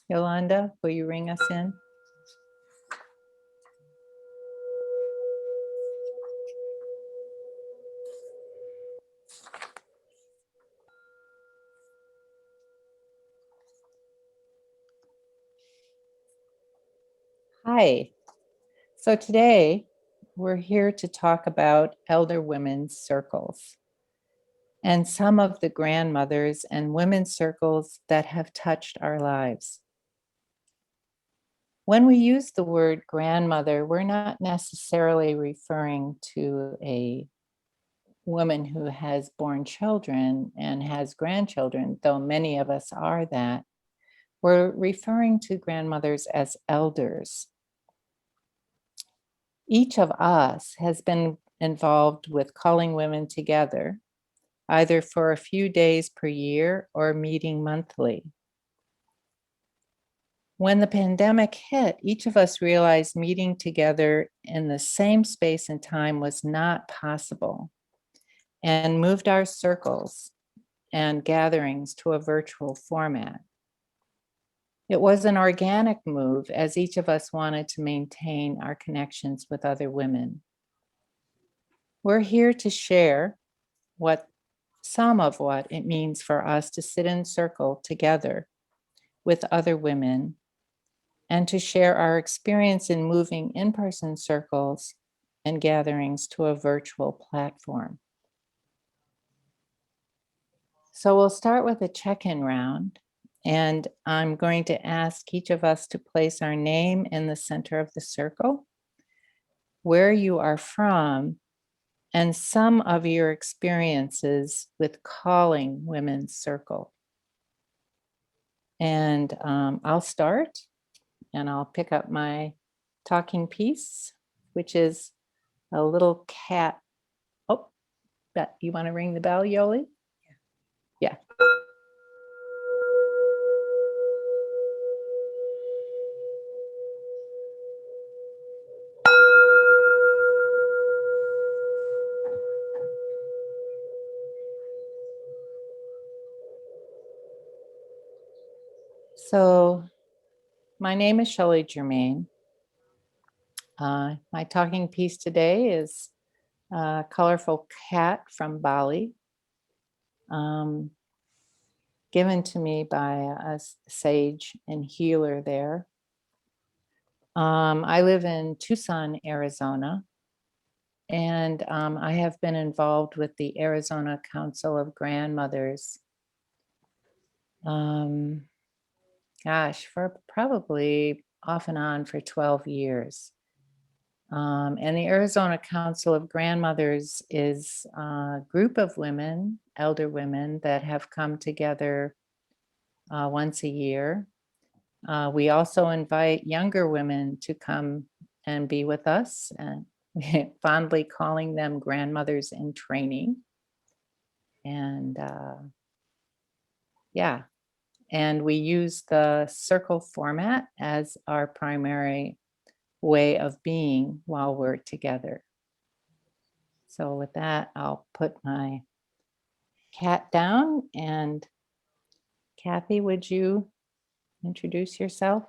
Yolanda, will you ring us in? Hi. So today we're here to talk about elder women's circles and some of the grandmothers and women's circles that have touched our lives. When we use the word grandmother, we're not necessarily referring to a woman who has born children and has grandchildren, though many of us are that. We're referring to grandmothers as elders. Each of us has been involved with calling women together, either for a few days per year or meeting monthly. When the pandemic hit, each of us realized meeting together in the same space and time was not possible and moved our circles and gatherings to a virtual format. It was an organic move as each of us wanted to maintain our connections with other women. We're here to share some of what it means for us to sit in circle together with other women and to share our experience in moving in-person circles and gatherings to a virtual platform. So we'll start with a check-in round, and I'm going to ask each of us to place our name in the center of the circle, where you are from, and some of your experiences with calling women's circle. And I'll start, and I'll pick up my talking piece, which is a little cat. Oh, you want to ring the bell, Yoli? Yeah. So my name is Shelly Jurmain. My talking piece today is a colorful cat from Bali, given to me by a sage and healer there. I live in Tucson, Arizona, and I have been involved with the Arizona Council of Grandmothers, for probably off and on for 12 years. And the Arizona Council of Grandmothers is a group of women, elder women, that have come together once a year. We also invite younger women to come and be with us, and fondly calling them grandmothers in training. And and we use the circle format as our primary way of being while we're together. So with that, I'll put my cat down, and Kathie, would you introduce yourself?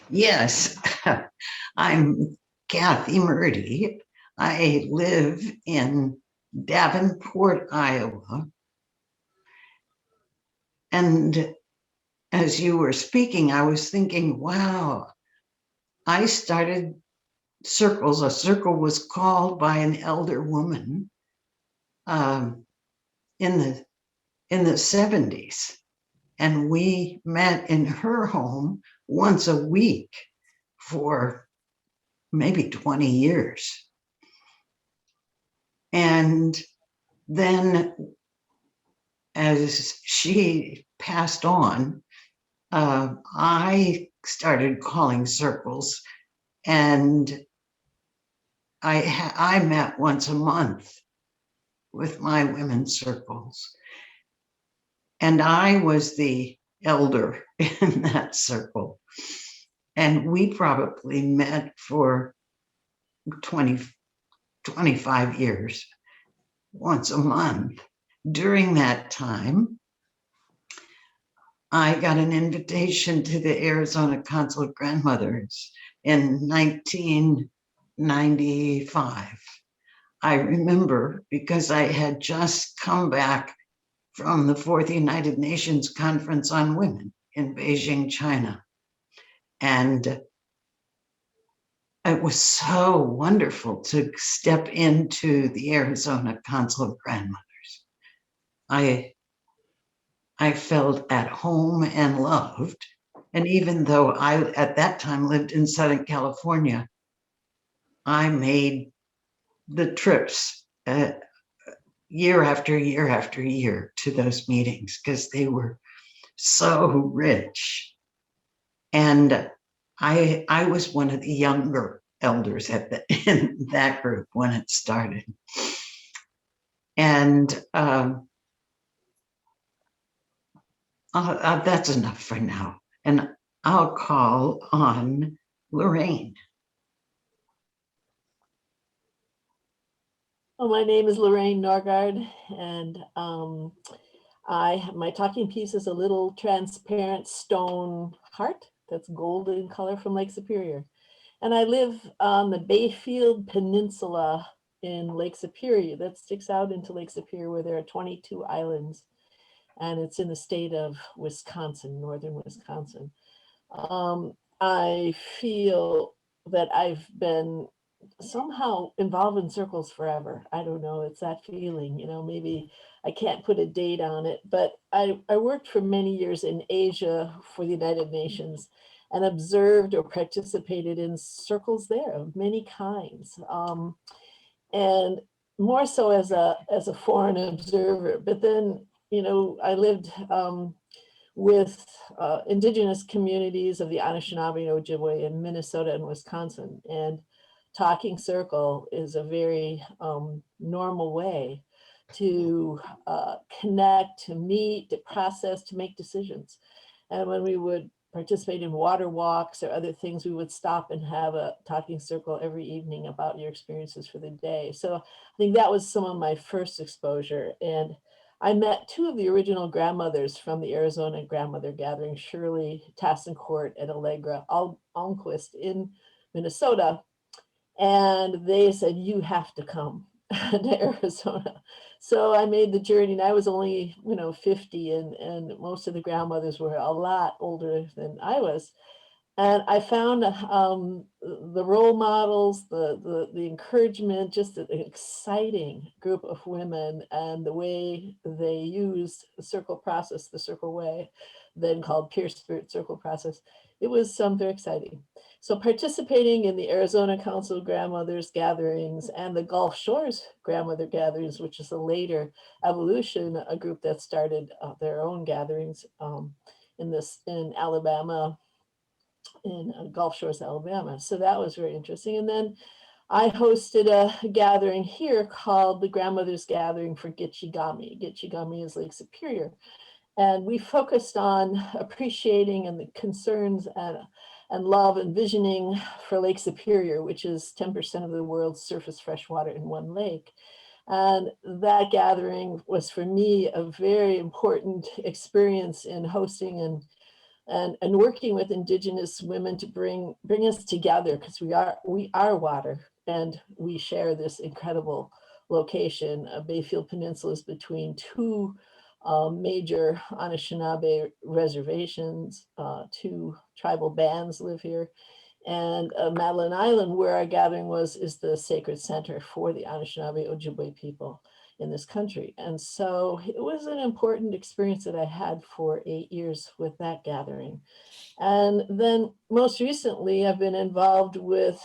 Yes, I'm Kathie Murtey. I live in Davenport, Iowa. And as you were speaking, I was thinking, wow, I started circles. A circle was called by an elder woman in the 70s. And we met in her home once a week for maybe 20 years. And then as she passed on, I started calling circles, and I met once a month with my women's circles. And I was the elder in that circle. And we probably met for 25 years, once a month. During that time, I got an invitation to the Arizona Council of Grandmothers in 1995. I remember because I had just come back from the Fourth United Nations Conference on Women in Beijing, China. And it was so wonderful to step into the Arizona Council of Grandmothers. I felt at home and loved. And even though I, at that time, lived in Southern California, I made the trips year after year after year to those meetings because they were so rich. And I was one of the younger elders in that group when it started. And that's enough for now. And I'll call on Lorraine. Oh, my name is Lorraine Norrgard, and my talking piece is a little transparent stone heart that's golden in color from Lake Superior. And I live on the Bayfield Peninsula in Lake Superior that sticks out into Lake Superior, where there are 22 islands, and it's in the state of Wisconsin, northern Wisconsin. I feel that I've been somehow involved in circles forever. I don't know, it's that feeling, maybe I can't put a date on it, but I worked for many years in Asia for the United Nations and observed or participated in circles there of many kinds. And more so as a foreign observer, but then, I lived with indigenous communities of the Anishinaabe and Ojibwe in Minnesota and Wisconsin. And talking circle is a very normal way to connect, to meet, to process, to make decisions. And when we would participate in water walks or other things, we would stop and have a talking circle every evening about your experiences for the day. So I think that was some of my first exposure. And I met two of the original grandmothers from the Arizona Grandmother Gathering, Shirley Tassencourt and Allegra Almquist in Minnesota. And they said, you have to come to Arizona. So I made the journey, and I was only, 50, and most of the grandmothers were a lot older than I was. And I found the role models, the encouragement, just an exciting group of women, and the way they used the circle process, the circle way, then called Pure Spirit Circle Process. It was very exciting. So participating in the Arizona Council of Grandmothers gatherings and the Gulf Shores Grandmother gatherings, which is a later evolution, a group that started their own gatherings in Alabama, in Gulf Shores, Alabama. So that was very interesting. And then I hosted a gathering here called the Grandmothers Gathering for Gitchigami. Gitchigami is Lake Superior. And we focused on appreciating and the concerns and love and visioning for Lake Superior, which is 10% of the world's surface freshwater in one lake. And that gathering was for me a very important experience in hosting and working with Indigenous women to bring us together, because we are water, and we share this incredible location. Bayfield Peninsula is between two major Anishinaabe reservations. Two tribal bands live here. And Madeline Island, where our gathering was, is the sacred center for the Anishinaabe Ojibwe people in this country. And so it was an important experience that I had for 8 years with that gathering. And then most recently, I've been involved with,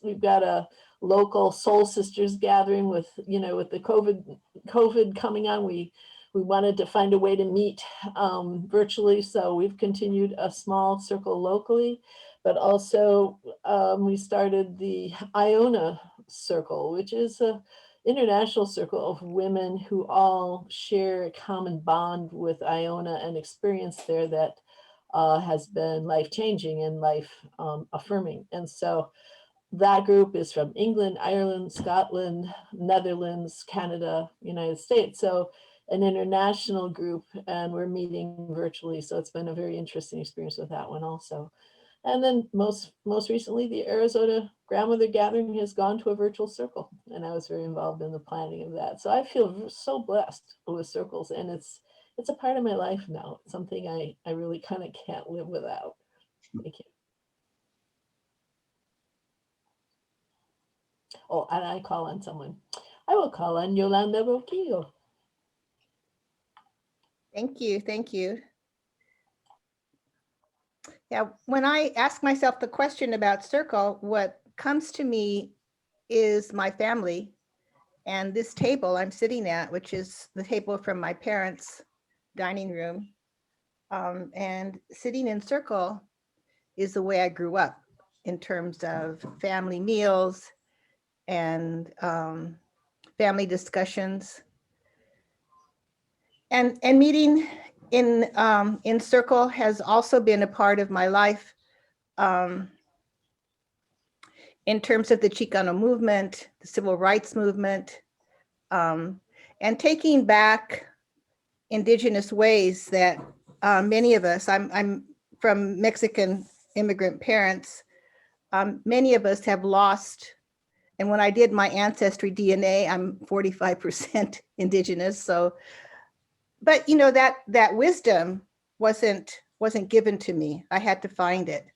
we've got a local Soul Sisters gathering with the COVID coming on. We wanted to find a way to meet virtually. So we've continued a small circle locally, but also we started the Iona Circle, which is a international circle of women who all share a common bond with Iona and experience there that has been life-changing and life-affirming. And so that group is from England, Ireland, Scotland, Netherlands, Canada, United States. So an international group, and we're meeting virtually. So it's been a very interesting experience with that one also. And then most recently, the Arizona Grandmother Gathering has gone to a virtual circle, and I was very involved in the planning of that. So I feel so blessed with circles, and it's a part of my life now. It's something I really kind of can't live without. Thank you. Oh, and I call on someone. I will call on Yolanda Ronquillo. Thank you. Thank you. Yeah, when I ask myself the question about circle, what comes to me is my family and this table I'm sitting at, which is the table from my parents' dining room. And sitting in circle is the way I grew up in terms of family meals and family discussions. And meeting in circle has also been a part of my life in terms of the Chicano movement, the civil rights movement, and taking back indigenous ways that many of us, I'm from Mexican immigrant parents, many of us have lost. And when I did my ancestry DNA, I'm 45% indigenous. So, but you know, that wisdom wasn't given to me. I had to find it.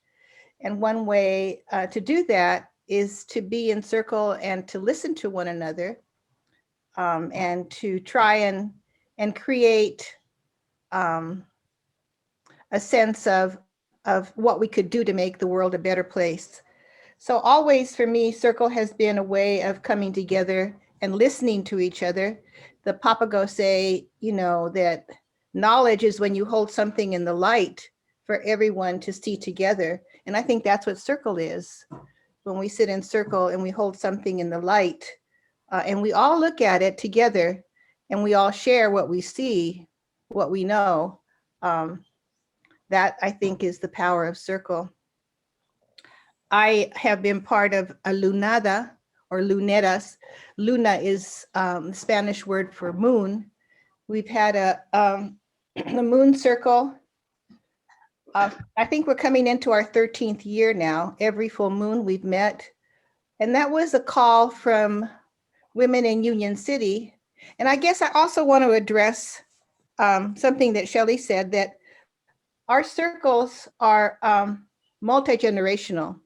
And one way to do that is to be in circle and to listen to one another, and to try and create a sense of what we could do to make the world a better place. So always for me, circle has been a way of coming together and listening to each other. The Papago say, you know, that knowledge is when you hold something in the light for everyone to see together. And I think that's what circle is. When we sit in circle and we hold something in the light, and we all look at it together and we all share what we see, what we know, that I think is the power of circle. I have been part of a lunada or luneras. Luna is the Spanish word for moon. We've had a moon circle. I think we're coming into our 13th year now. Every full moon we've met. And that was a call from women in Union City. And I guess I also want to address something that Shelly said, that our circles are multi-generational.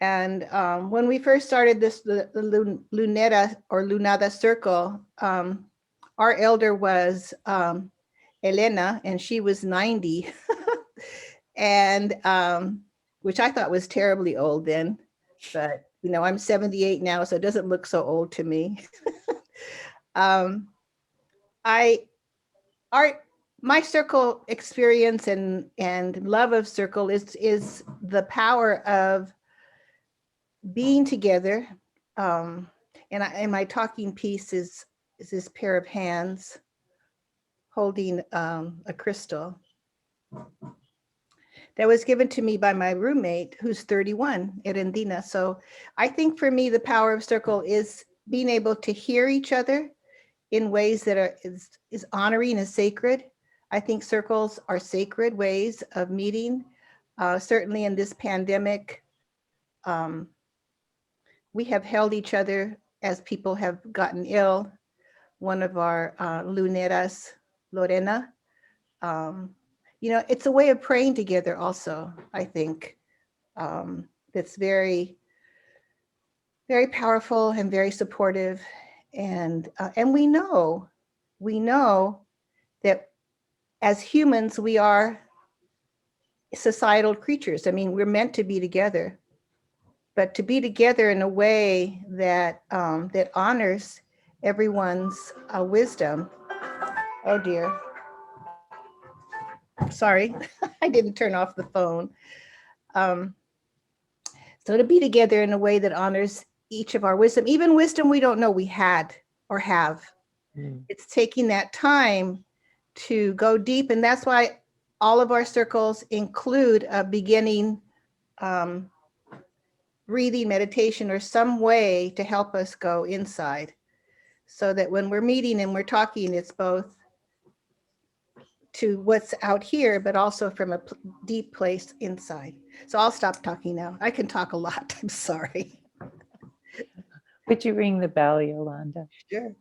And when we first started the Luneta or Lunada Circle, our elder was Elena, and she was 90, and which I thought was terribly old then. But you know, I'm 78 now, so it doesn't look so old to me. My circle experience and love of circle is the power of being together. And my talking piece is this pair of hands holding a crystal that was given to me by my roommate, who's 31, Erendina. So I think for me, the power of circle is being able to hear each other in ways that is honoring and sacred. I think circles are sacred ways of meeting. Certainly in this pandemic, we have held each other as people have gotten ill. One of our luneras, Lorena, you know, it's a way of praying together also, I think. That's very, very powerful and very supportive. And we know that as humans, we are societal creatures. I mean, we're meant to be together, but to be together in a way that that honors everyone's wisdom. Oh dear. Sorry, I didn't turn off the phone. So to be together in a way that honors each of our wisdom, even wisdom we don't know we had or have. It's taking that time to go deep. And that's why all of our circles include a beginning breathing meditation or some way to help us go inside. so that when we're meeting and we're talking, it's both to what's out here, but also from a deep place inside. So I'll stop talking now. I can talk a lot. I'm sorry. Would you ring the bell, Yolanda? Sure.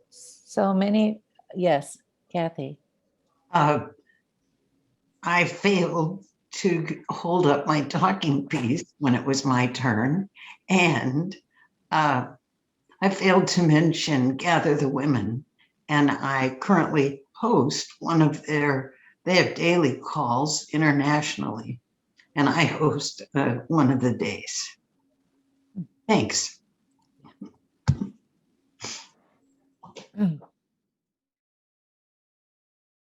So many, yes, Kathy. I failed to hold up my talking piece when it was my turn. And I failed to mention Gather the Women. And I currently host one of they have daily calls internationally. And I host one of the days. Thanks.